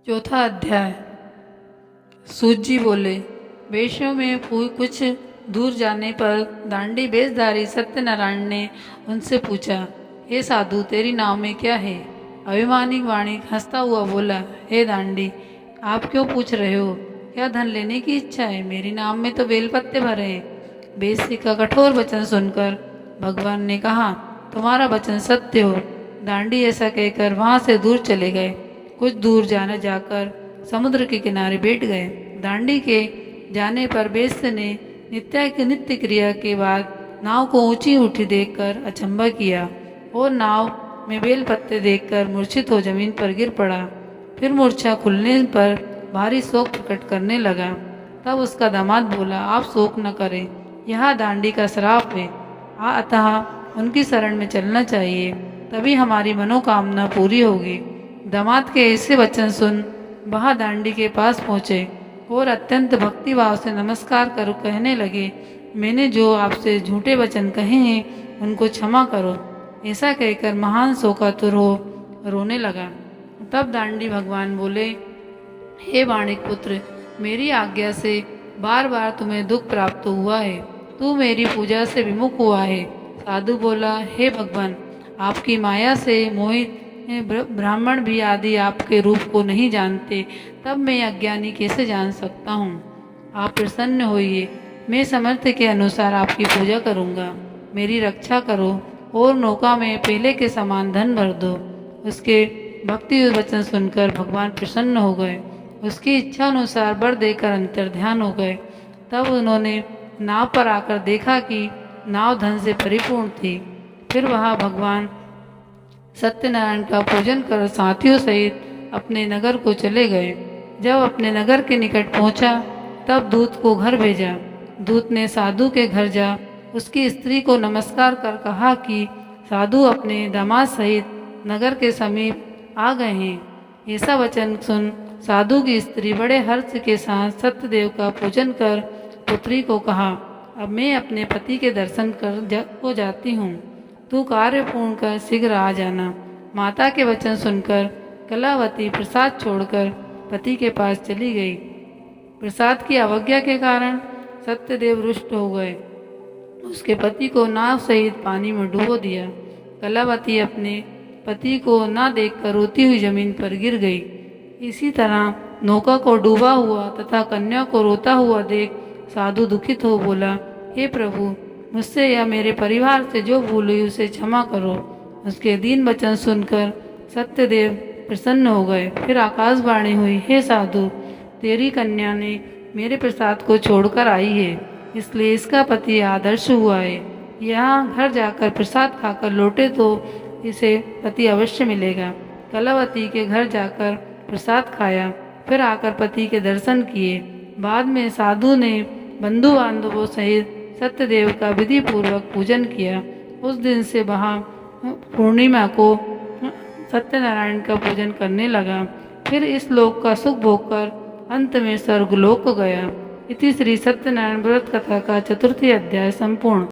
चौथा अध्याय। सूत जी बोले, वेश्यों में कुछ दूर जाने पर दांडी बेशधारी सत्यनारायण ने उनसे पूछा, हे साधु, तेरी नाव में क्या है? अभिमानी वाणिक हंसता हुआ बोला, हे दांडी, आप क्यों पूछ रहे हो? क्या धन लेने की इच्छा है? मेरी नाव में तो बेलपत्ते भरे हैं। बेसी का कठोर वचन सुनकर भगवान ने कहा, तुम्हारा वचन सत्य हो। दांडी ऐसा कहकर वहां से दूर चले गए। कुछ दूर जाकर समुद्र के किनारे बैठ गए। दांडी के जाने पर बेस्य ने नित्य क्रिया के बाद नाव को ऊंची उठी देखकर अचंभा किया और नाव में बेल पत्ते देखकर मूर्छित हो जमीन पर गिर पड़ा। फिर मूर्छा खुलने पर भारी शोक प्रकट करने लगा। तब उसका दामाद बोला, आप शोक न करें, यह दांडी का श्राप है, अतः उनकी शरण में चलना चाहिए, तभी हमारी मनोकामना पूरी होगी। दामाद के ऐसे वचन सुन वह दांडी के पास पहुँचे और अत्यंत भक्तिभाव से नमस्कार कर कहने लगे, मैंने जो आपसे झूठे वचन कहे हैं उनको क्षमा करो। ऐसा कहकर महान शोकातुर हो रोने लगा। तब दांडी भगवान बोले, हे वाणिक पुत्र, मेरी आज्ञा से बार बार तुम्हें दुख प्राप्त हुआ है, तू मेरी पूजा से विमुख हुआ है। साधु बोला, हे भगवान, आपकी माया से मोहित ब्राह्मण भी आदि आपके रूप को नहीं जानते, तब मैं अज्ञानी कैसे जान सकता हूँ? आप प्रसन्न होइए, मैं सामर्थ्य के अनुसार आपकी पूजा करूँगा। मेरी रक्षा करो और नौका में पहले के समान धन भर दो। उसके भक्ति वचन सुनकर भगवान प्रसन्न हो गए। उसकी इच्छा अनुसार वर देकर अंतर्ध्यान हो गए। तब उन्होंने नाव पर आकर देखा कि नाव धन से परिपूर्ण थी। फिर वहाँ भगवान सत्यनारायण का पूजन कर साथियों सहित अपने नगर को चले गए। जब अपने नगर के निकट पहुंचा तब दूत को घर भेजा। दूत ने साधु के घर जा उसकी स्त्री को नमस्कार कर कहा कि साधु अपने दामाद सहित नगर के समीप आ गए हैं। ऐसा वचन सुन साधु की स्त्री बड़े हर्ष के साथ सत्यदेव का पूजन कर पुत्री को कहा, अब मैं अपने पति के दर्शन को जाती हूँ, तू कार्य पूर्ण कर शीघ्र आ जाना। माता के वचन सुनकर कलावती प्रसाद छोड़कर पति के पास चली गई। प्रसाद की अवज्ञा के कारण सत्यदेव रुष्ट हो गए। उसके पति को नाव सहित पानी में डुबो दिया। कलावती अपने पति को न देखकर रोती हुई जमीन पर गिर गई। इसी तरह नौका को डूबा हुआ तथा कन्या को रोता हुआ देख साधु दुखित हो बोला, हे प्रभु, मुझसे या मेरे परिवार से जो भूल हुई उसे क्षमा करो। उसके दीन वचन सुनकर सत्यदेव प्रसन्न हो गए। फिर आकाशवाणी हुई, हे साधु, तेरी कन्या ने मेरे प्रसाद को छोड़कर आई है, इसलिए इसका पति आदर्श हुआ है। यहाँ घर जाकर प्रसाद खाकर लौटे तो इसे पति अवश्य मिलेगा। कलावती के घर जाकर प्रसाद खाया, फिर आकर पति के दर्शन किए। बाद में साधु ने बंधु बांधवों सहित सत्यदेव का विधि पूर्वक पूजन किया। उस दिन से वहाँ पूर्णिमा को सत्यनारायण का पूजन करने लगा। फिर इस लोक का सुख भोगकर अंत में स्वर्गलोक गया। इति श्री सत्यनारायण व्रत कथा का 4th अध्याय संपूर्ण।